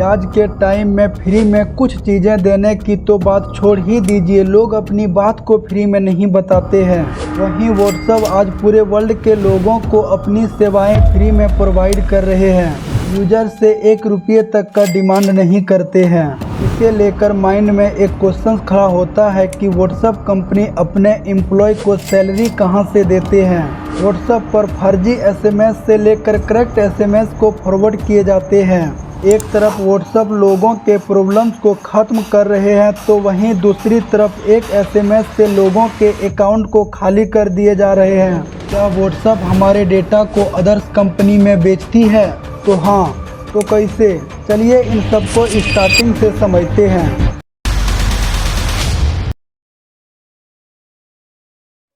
आज के टाइम में फ्री में कुछ चीज़ें देने की तो बात छोड़ ही दीजिए, लोग अपनी बात को फ्री में नहीं बताते हैं। वहीं व्हाट्सएप आज पूरे वर्ल्ड के लोगों को अपनी सेवाएं फ्री में प्रोवाइड कर रहे हैं। यूजर से 1 रुपये तक का डिमांड नहीं करते हैं। इसे लेकर माइंड में एक क्वेश्चन खड़ा होता है कि व्हाट्सएप कंपनी अपने एम्प्लॉय को सैलरी कहां से देते हैं। व्हाट्सएप पर फर्जी एसएमएस से लेकर करेक्ट एसएमएस को फॉरवर्ड किए जाते हैं। एक तरफ व्हाट्सएप लोगों के प्रॉब्लम्स को ख़त्म कर रहे हैं तो वहीं दूसरी तरफ एक एसएमएस से लोगों के अकाउंट को खाली कर दिए जा रहे हैं। क्या व्हाट्सएप हमारे डेटा को अदर्स कंपनी में बेचती है? तो हाँ, तो कैसे? चलिए इन सबको स्टार्टिंग से समझते हैं।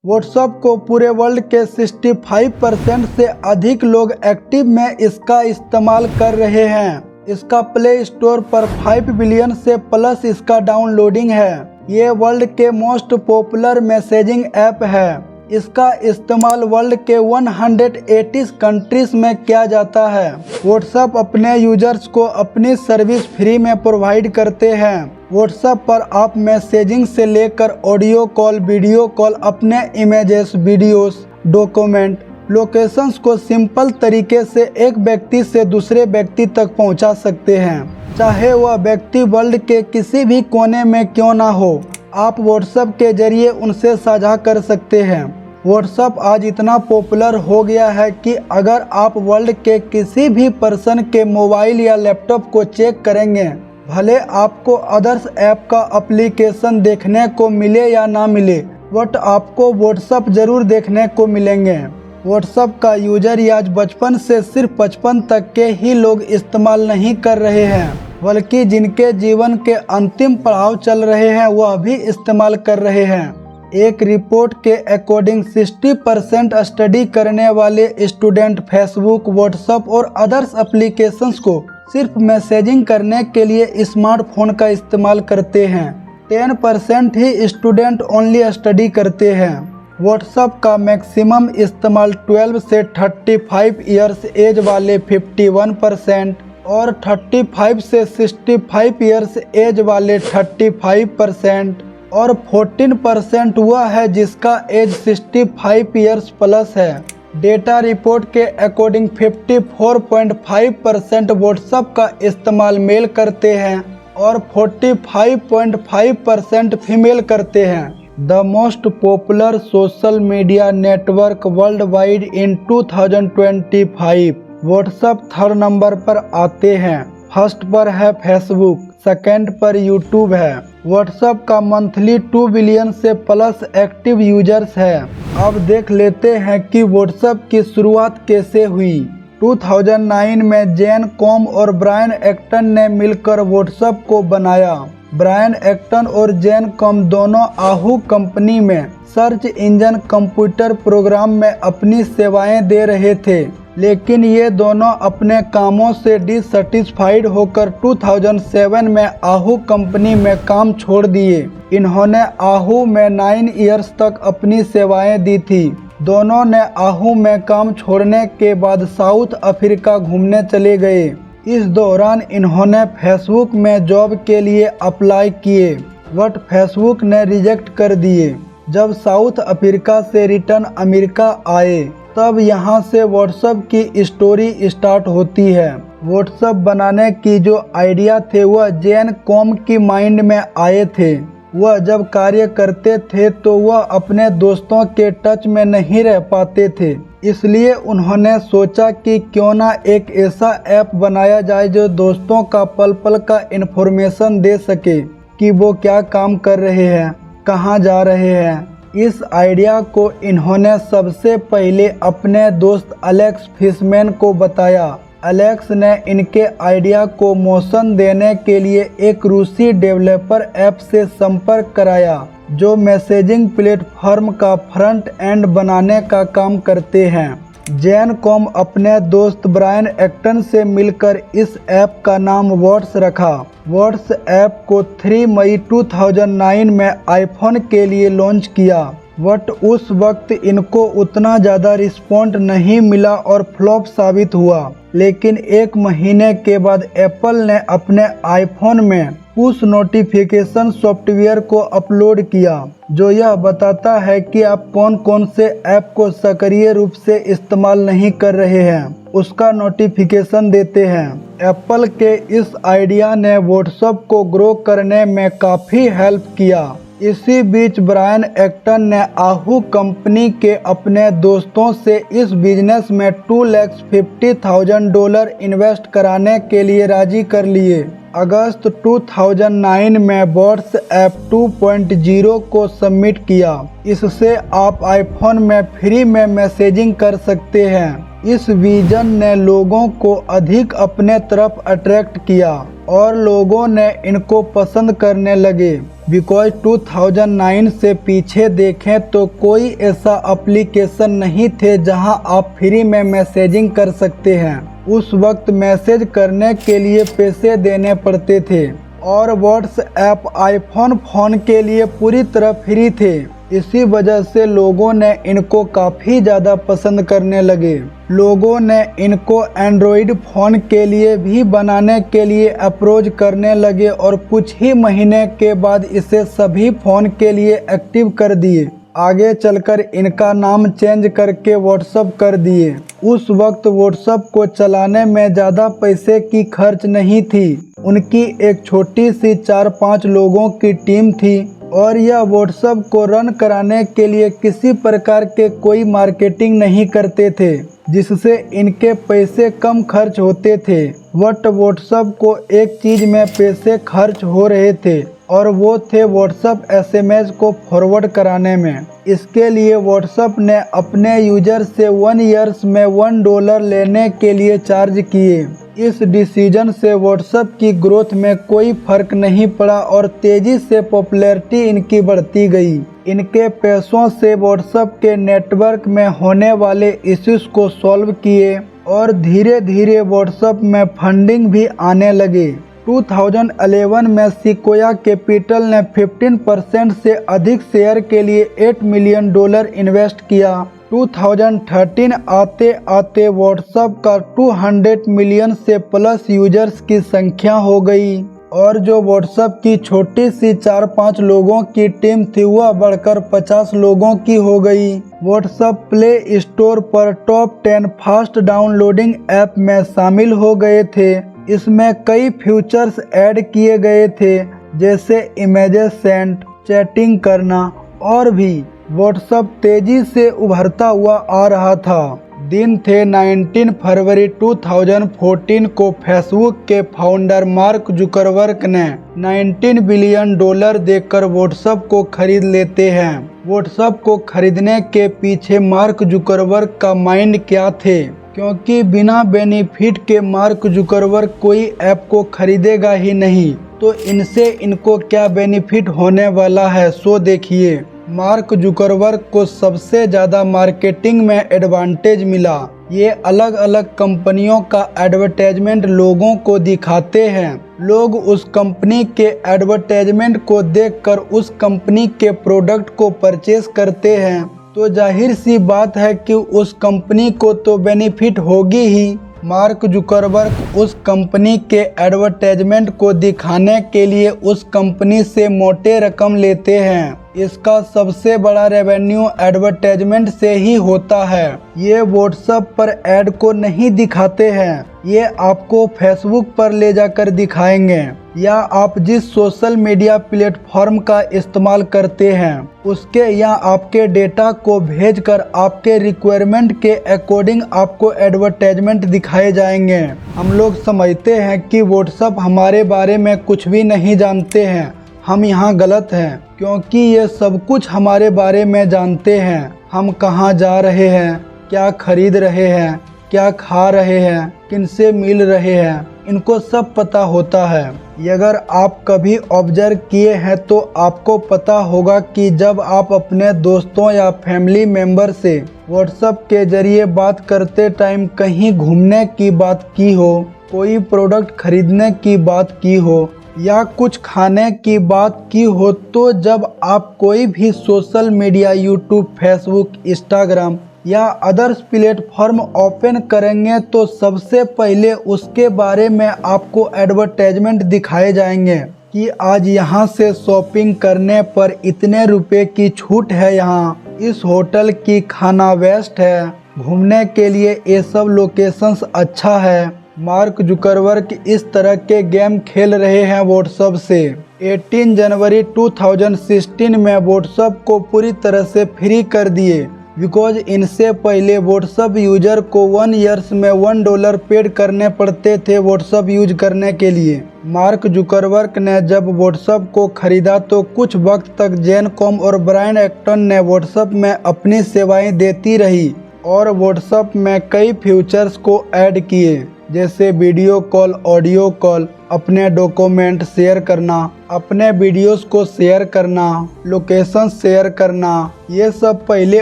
व्हाट्सएप को पूरे वर्ल्ड के 65% से अधिक लोग एक्टिव में इसका इस्तेमाल कर रहे हैं। इसका प्ले स्टोर पर 5 बिलियन से प्लस इसका डाउनलोडिंग है। ये वर्ल्ड के मोस्ट पॉपुलर मैसेजिंग ऐप है। इसका इस्तेमाल वर्ल्ड के 180 कंट्रीज में किया जाता है। व्हाट्सएप अपने यूजर्स को अपनी सर्विस फ्री में प्रोवाइड करते हैं। व्हाट्सएप पर आप मैसेजिंग से लेकर ऑडियो कॉल, वीडियो कॉल, अपने इमेजेस, वीडियोस, डॉक्यूमेंट, लोकेशंस को सिंपल तरीके से एक व्यक्ति से दूसरे व्यक्ति तक पहुंचा सकते हैं, चाहे वह व्यक्ति वर्ल्ड के किसी भी कोने में क्यों ना हो। आप व्हाट्सएप के जरिए उनसे साझा कर सकते हैं। व्हाट्सएप आज इतना पॉपुलर हो गया है कि अगर आप वर्ल्ड के किसी भी पर्सन के मोबाइल या लैपटॉप को चेक करेंगे, भले आपको अदर्स ऐप का एप्लीकेशन देखने को मिले या ना मिले, बट आपको व्हाट्सएप जरूर देखने को मिलेंगे। व्हाट्सएप का यूजर आज बचपन से सिर्फ 55 तक के ही लोग इस्तेमाल नहीं कर रहे हैं, बल्कि जिनके जीवन के अंतिम पड़ाव चल रहे हैं वह भी इस्तेमाल कर रहे हैं। एक रिपोर्ट के अकॉर्डिंग 60% स्टडी करने वाले स्टूडेंट फेसबुक, व्हाट्सएप और अदर्स एप्लीकेशंस को सिर्फ मैसेजिंग करने के लिए स्मार्टफोन का इस्तेमाल करते हैं। 10% ही स्टूडेंट ओनली स्टडी करते हैं। व्हाट्सएप का मैक्सिमम इस्तेमाल 12 से 35 ईयर्स एज वाले 51% और 35 से 65 ईयर्स एज वाले 35% और 14% हुआ है जिसका एज 65 ईयर्स प्लस है। डेटा रिपोर्ट के अकॉर्डिंग 54.5% व्हाट्सएप का इस्तेमाल मेल करते हैं और 45.5% फीमेल करते हैं। The most popular social media network world wide in 2025। WhatsApp 3rd number पर आते हैं। फर्स्ट पर है फेसबुक, सेकंड पर यूट्यूब है। व्हाट्सएप का मंथली 2 बिलियन से प्लस एक्टिव यूजर्स है। अब देख लेते हैं कि व्हाट्सएप की शुरुआत कैसे हुई। 2009 में जेन कॉम और ब्रायन एक्टन ने मिलकर व्हाट्सएप को बनाया। ब्रायन एक्टन और जेन कॉम दोनों आहू कंपनी में सर्च इंजन कंप्यूटर प्रोग्राम में अपनी सेवाएं दे रहे थे, लेकिन ये दोनों अपने कामों से डिससेटिस्फाइड होकर 2007 में आहू कंपनी में काम छोड़ दिए। इन्होंने आहू में 9 इयर्स तक अपनी सेवाएं दी थी। दोनों ने आहू में काम छोड़ने के बाद साउथ अफ्रीका घूमने चले गए। इस दौरान इन्होंने फेसबुक में जॉब के लिए अप्लाई किए, बट फेसबुक ने रिजेक्ट कर दिए। जब साउथ अफ्रीका से रिटर्न अमेरिका आए, तब यहाँ से व्हाट्सएप की स्टोरी स्टार्ट होती है। व्हाट्सएप बनाने की जो आइडिया थे वह जेन कॉम की माइंड में आए थे। वह जब कार्य करते थे तो वह अपने दोस्तों के टच में नहीं रह पाते थे, इसलिए उन्होंने सोचा कि क्यों ना एक ऐसा ऐप बनाया जाए जो दोस्तों का पल पल का इन्फॉर्मेशन दे सके कि वो क्या काम कर रहे हैं, कहाँ जा रहे हैं। इस आइडिया को इन्होंने सबसे पहले अपने दोस्त एलेक्स फिशमैन को बताया। एलेक्स ने इनके आइडिया को मोशन देने के लिए एक रूसी डेवलपर ऐप से संपर्क कराया जो मैसेजिंग प्लेटफॉर्म का फ्रंट एंड बनाने का काम करते हैं। जेन कॉम अपने दोस्त ब्रायन एक्टन से मिलकर इस ऐप का नाम व्हाट्स रखा। व्हाट्स ऐप को 3 मई 2009 में आईफोन के लिए लॉन्च किया। बट उस वक्त इनको उतना ज़्यादा रिस्पॉन्ड नहीं मिला और फ्लॉप साबित हुआ। लेकिन 1 महीने के बाद एप्पल ने अपने आईफोन में पुश नोटिफिकेशन सॉफ्टवेयर को अपलोड किया, जो यह बताता है कि आप कौन कौन से ऐप को सक्रिय रूप से इस्तेमाल नहीं कर रहे हैं, उसका नोटिफिकेशन देते हैं। एप्पल के इस आइडिया ने व्हाट्सएप को ग्रो करने में काफ़ी हेल्प किया। इसी बीच ब्रायन एक्टन ने आहू कंपनी के अपने दोस्तों से इस बिजनेस में $250,000 इन्वेस्ट कराने के लिए राजी कर लिए। अगस्त 2009 में व्हाट्सएप 2.0 को सबमिट किया। इससे आप आईफोन में फ्री में मैसेजिंग कर सकते हैं। इस विजन ने लोगों को अधिक अपने तरफ अट्रैक्ट किया और लोगों ने इनको पसंद करने लगे। बिकॉज 2009 से पीछे देखें तो कोई ऐसा एप्लीकेशन नहीं थे जहां आप फ्री में मैसेजिंग कर सकते हैं। उस वक्त मैसेज करने के लिए पैसे देने पड़ते थे और व्हाट्सएप आईफोन फ़ोन के लिए पूरी तरह फ्री थे। इसी वजह से लोगों ने इनको काफ़ी ज़्यादा पसंद करने लगे। लोगों ने इनको एंड्रॉयड फ़ोन के लिए भी बनाने के लिए अप्रोच करने लगे और कुछ ही महीने के बाद इसे सभी फ़ोन के लिए एक्टिव कर दिए। आगे चलकर इनका नाम चेंज करके व्हाट्सएप कर दिए। उस वक्त व्हाट्सएप को चलाने में ज़्यादा पैसे की खर्च नहीं थी। उनकी एक छोटी सी 4-5 लोगों की टीम थी और यह व्हाट्सएप को रन कराने के लिए किसी प्रकार के कोई मार्केटिंग नहीं करते थे, जिससे इनके पैसे कम खर्च होते थे। बट व्हाट्सएप को एक चीज़ में पैसे खर्च हो रहे थे और वो थे व्हाट्सएप एसएमएस को फॉरवर्ड कराने में। इसके लिए व्हाट्सएप ने अपने यूजर से 1 ईयर्स में $1 लेने के लिए चार्ज किए। इस डिसीजन से व्हाट्सएप की ग्रोथ में कोई फर्क नहीं पड़ा और तेजी से पॉपुलैरिटी इनकी बढ़ती गई। इनके पैसों से व्हाट्सएप के नेटवर्क में होने वाले इश्यूज को सॉल्व किए और धीरे धीरे व्हाट्सएप में फंडिंग भी आने लगे। 2011 में सिक्वोया कैपिटल ने 15% से अधिक शेयर के लिए $8 मिलियन इन्वेस्ट किया। 2013 आते आते व्हाट्सएप का 200 मिलियन से प्लस यूजर्स की संख्या हो गई और जो व्हाट्सएप की छोटी सी 4-5 लोगों की टीम थी वह बढ़कर 50 लोगों की हो गई। व्हाट्सएप प्ले स्टोर पर टॉप 10 फास्ट डाउनलोडिंग ऐप में शामिल हो गए थे। इसमें कई फीचर्स ऐड किए गए थे, जैसे इमेजेस सेंड, चैटिंग करना और भी। व्हाट्सएप तेजी से उभरता हुआ आ रहा था। दिन थे 19 फरवरी 2014 को फेसबुक के फाउंडर मार्क जुकरबर्ग ने $19 बिलियन देकर व्हाट्सएप को खरीद लेते हैं। व्हाट्सएप को खरीदने के पीछे मार्क जुकरबर्ग का माइंड क्या थे, क्योंकि बिना बेनिफिट के मार्क जुकरबर्ग कोई ऐप को खरीदेगा ही नहीं, तो इनसे इनको क्या बेनिफिट होने वाला है सो देखिए। मार्क जुकरबर्ग को सबसे ज़्यादा मार्केटिंग में एडवांटेज मिला। ये अलग अलग कंपनियों का एडवर्टाइजमेंट लोगों को दिखाते हैं। लोग उस कंपनी के एडवर्टाइजमेंट को देखकर उस कंपनी के प्रोडक्ट को परचेस करते हैं, तो जाहिर सी बात है कि उस कंपनी को तो बेनिफिट होगी ही। मार्क जुकरबर्ग उस कंपनी के एडवर्टाइजमेंट को दिखाने के लिए उस कंपनी से मोटे रकम लेते हैं। इसका सबसे बड़ा रेवेन्यू एडवर्टाइजमेंट से ही होता है। ये व्हाट्सएप पर ऐड को नहीं दिखाते हैं, ये आपको फेसबुक पर ले जाकर दिखाएंगे या आप जिस सोशल मीडिया प्लेटफॉर्म का इस्तेमाल करते हैं उसके या आपके डेटा को भेजकर आपके रिक्वायरमेंट के अकॉर्डिंग आपको एडवर्टाइजमेंट दिखाए जाएंगे। हम लोग समझते हैं कि व्हाट्सएप हमारे बारे में कुछ भी नहीं जानते हैं। हम यहाँ गलत हैं, क्योंकि ये सब कुछ हमारे बारे में जानते हैं। हम कहाँ जा रहे हैं, क्या खरीद रहे हैं, क्या खा रहे हैं, किनसे मिल रहे हैं, इनको सब पता होता है। अगर आप कभी ऑब्जर्व किए हैं तो आपको पता होगा कि जब आप अपने दोस्तों या फैमिली मेम्बर से व्हाट्सएप के जरिए बात करते टाइम कहीं घूमने की बात की हो, कोई प्रोडक्ट खरीदने की बात की हो, या कुछ खाने की बात की हो तो जब आप कोई भी social media YouTube, Facebook, Instagram या अदर्स प्लेटफॉर्म ओपन करेंगे तो सबसे पहले उसके बारे में आपको एडवर्टाइजमेंट दिखाए जाएंगे कि आज यहाँ से शॉपिंग करने पर इतने रुपए की छूट है, यहाँ इस होटल की खाना बेस्ट है, घूमने के लिए ये सब लोकेशंस अच्छा है। मार्क जुकरबर्ग इस तरह के गेम खेल रहे हैं व्हाट्सएप से। 18 जनवरी 2016 में व्हाट्सएप को पूरी तरह से फ्री कर दिए बिकॉज इनसे पहले व्हाट्सएप यूजर को 1 ईयर्स में $1 पेड करने पड़ते थे व्हाट्सएप यूज करने के लिए। मार्क जुकरबर्ग ने जब व्हाट्सएप को खरीदा तो कुछ वक्त तक जेन कॉम और ब्रायन एक्टन ने व्हाट्सएप में अपनी सेवाएं देती रही और व्हाट्सएप में कई फीचर्स को ऐड किए जैसे वीडियो कॉल, ऑडियो कॉल, अपने डॉक्यूमेंट शेयर करना, अपने वीडियोस को शेयर करना, लोकेशन शेयर करना। ये सब पहले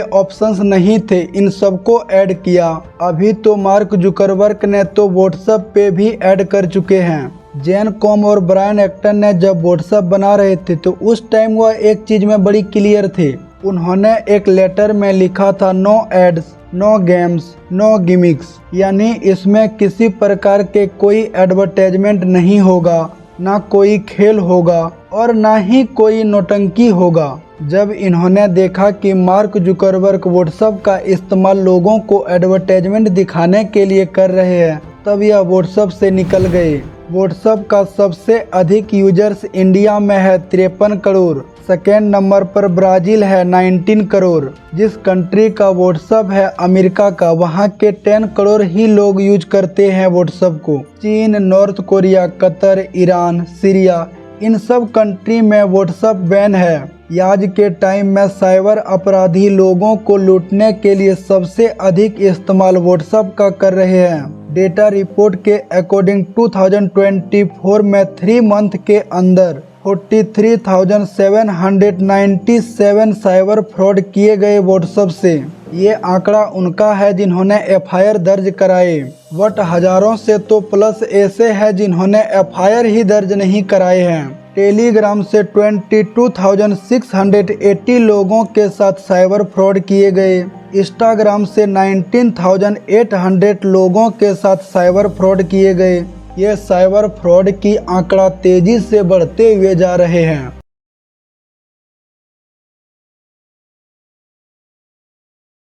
ऑप्शंस नहीं थे, इन सबको ऐड किया। अभी तो मार्क जुकरबर्ग ने तो व्हाट्सएप पे भी ऐड कर चुके हैं। जेन कॉम और ब्रायन एक्टन ने जब व्हाट्सएप बना रहे थे तो उस टाइम वह एक चीज में बड़ी क्लियर थे। उन्होंने एक लेटर में लिखा था no ads, no games, no gimmicks, यानी इसमें किसी प्रकार के कोई एडवर्टाइजमेंट नहीं होगा, ना कोई खेल होगा और ना ही कोई नौटंकी होगा। जब इन्होंने देखा कि मार्क जुकरबर्ग व्हाट्सएप का इस्तेमाल लोगों को एडवर्टाइजमेंट दिखाने के लिए कर रहे हैं तब यह व्हाट्सएप से निकल गए। व्हाट्सएप का सबसे अधिक यूजर्स इंडिया में है 53 करोड़, सेकेंड नंबर पर ब्राज़ील है 19 करोड़। जिस कंट्री का व्हाट्सएप है अमेरिका का, वहाँ के 10 करोड़ ही लोग यूज करते हैं व्हाट्सएप को। चीन, North Korea, Qatar, Iran, Syria, इन सब कंट्री में व्हाट्सएप बैन है। आज के टाइम में साइबर अपराधी लोगों को लूटने के लिए सबसे अधिक इस्तेमाल व्हाट्सएप का कर रहे हैं। डेटा रिपोर्ट के अकॉर्डिंग 2024 में 3 मंथ के अंदर 43,797 साइबर फ्रॉड किए गए व्हाट्सएप से। ये आंकड़ा उनका है जिन्होंने एफआईआर दर्ज कराए, बट हजारों से तो प्लस ऐसे हैं जिन्होंने एफआईआर ही दर्ज नहीं कराए हैं। टेलीग्राम से 22,680 लोगों के साथ साइबर फ्रॉड किए गए। इंस्टाग्राम से 19,800 लोगों के साथ साइबर फ्रॉड किए गए। ये साइबर फ्रॉड की आंकड़ा तेजी से बढ़ते हुए जा रहे हैं।